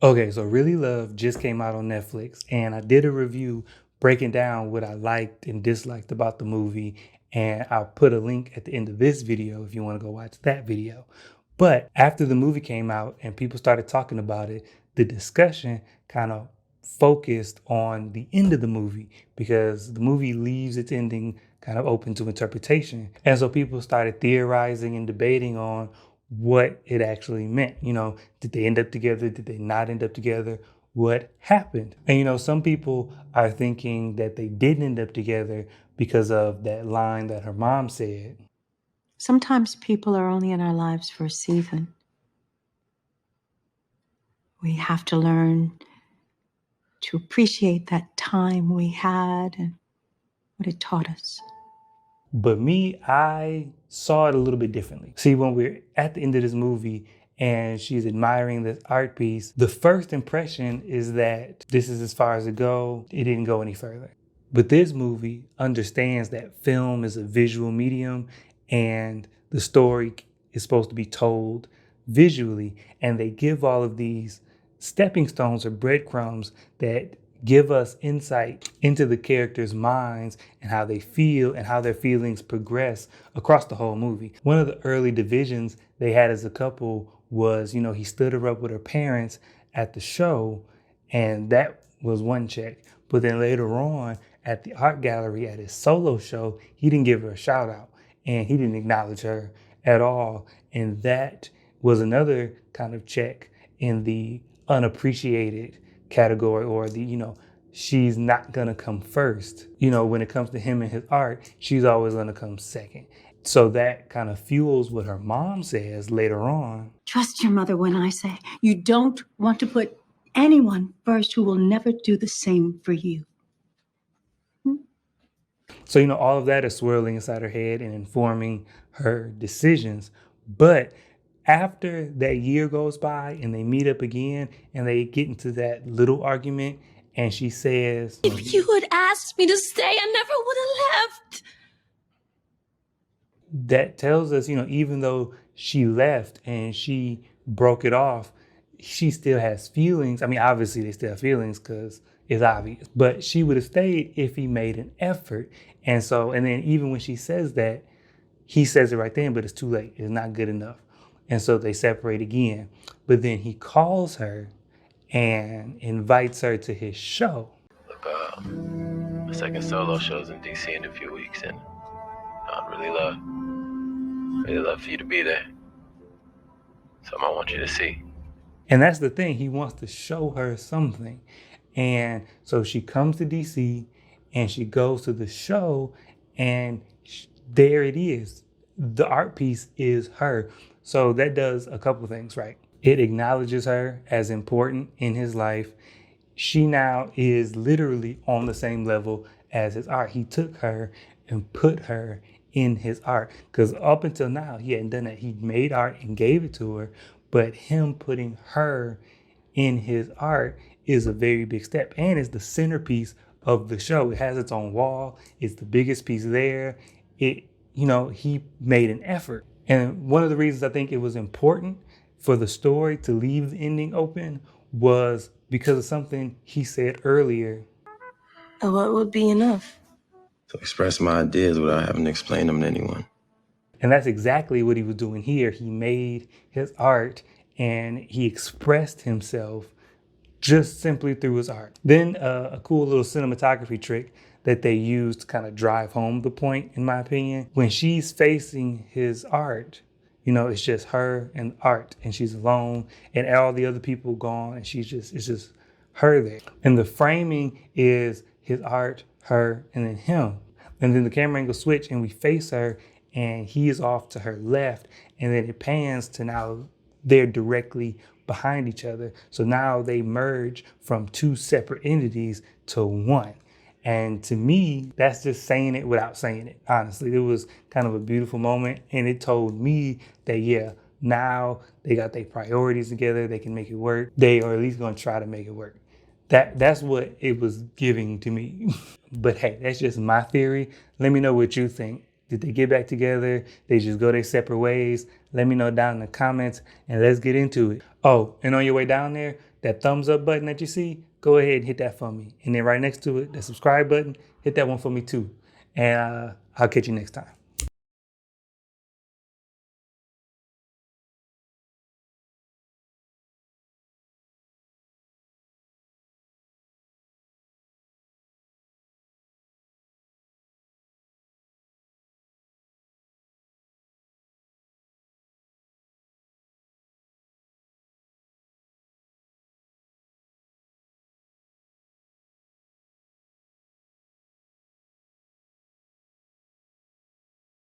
Okay, so Really Love just came out on Netflix, and I did a review breaking down what I liked and disliked about the movie. And I'll put a link at the end of this video if you want to go watch that video. But after the movie came out and people started talking about it, the discussion kind of focused on the end of the movie because the movie leaves its ending kind of open to interpretation. And so people started theorizing and debating on what it actually meant. Did they end up together? Did they not end up together? What happened? And some people are thinking that they didn't end up together because of that line that her mom said. Sometimes people are only in our lives for a season. We have to learn to appreciate that time we had and what it taught us. But me, I saw it a little bit differently. See, when we're at the end of this movie and she's admiring this art piece, the first impression is that this is as far as it go. It didn't go any further. But this movie understands that film is a visual medium and the story is supposed to be told visually. And they give all of these stepping stones or breadcrumbs that give us insight into the characters' minds and how they feel and how their feelings progress across the whole movie. One of the early divisions they had as a couple was, he stood her up with her parents at the show, and that was one check. But then later on at the art gallery at his solo show, he didn't give her a shout out and he didn't acknowledge her at all. And that was another kind of check in the unappreciated category, or she's not gonna come first. When it comes to him and his art, she's always gonna come second. So that kind of fuels what her mom says later on. Trust your mother when I say you don't want to put anyone first who will never do the same for you. So, all of that is swirling inside her head and informing her decisions. But after that year goes by and they meet up again and they get into that little argument, and she says, If you had asked me to stay, I never would have left. that tells us, even though she left and she broke it off, she still has feelings. I mean, obviously they still have feelings because it's obvious, but she would have stayed if he made an effort. And then even when she says that, he says it right then, but it's too late. It's not good enough. And so they separate again. But then he calls her and invites her to his show. Look, my second solo show's in DC in a few weeks, and I'd really love for you to be there. Something I want you to see. And that's the thing. He wants to show her something. And so she comes to DC and she goes to the show, and there it is. The art piece is her. So that does a couple of things, right? It acknowledges her as important in his life. She now is literally on the same level as his art. He took her and put her in his art, because up until now he hadn't done that. He made art and gave it to her, but him putting her in his art is a very big step, and it's the centerpiece of the show. It has its own wall. It's the biggest piece there. He made an effort. And one of the reasons I think it was important for the story to leave the ending open was because of something he said earlier. What would be enough? To express my ideas without having to explain them to anyone. And that's exactly what he was doing here. He made his art and he expressed himself just simply through his art. Then a cool little cinematography trick that they used to kind of drive home the point, in my opinion. When she's facing his art, it's just her and art, and she's alone, and all the other people gone, and it's just her there. And the framing is his art, her, and then him. And then the camera angle switch and we face her and he is off to her left, and then it pans to now they're directly behind each other. So now they merge from two separate entities to one. And to me, that's just saying it without saying it. Honestly, it was kind of a beautiful moment. And it told me that, yeah, now they got their priorities together. They can make it work. They are at least going to try to make it work. That's what it was giving to me. But hey, that's just my theory. Let me know what you think. Did they get back together? They just go their separate ways? Let me know down in the comments and let's get into it. Oh, and on your way down there, that thumbs up button that you see, go ahead and hit that for me. And then right next to it, the subscribe button, hit that one for me too. And I'll catch you next time.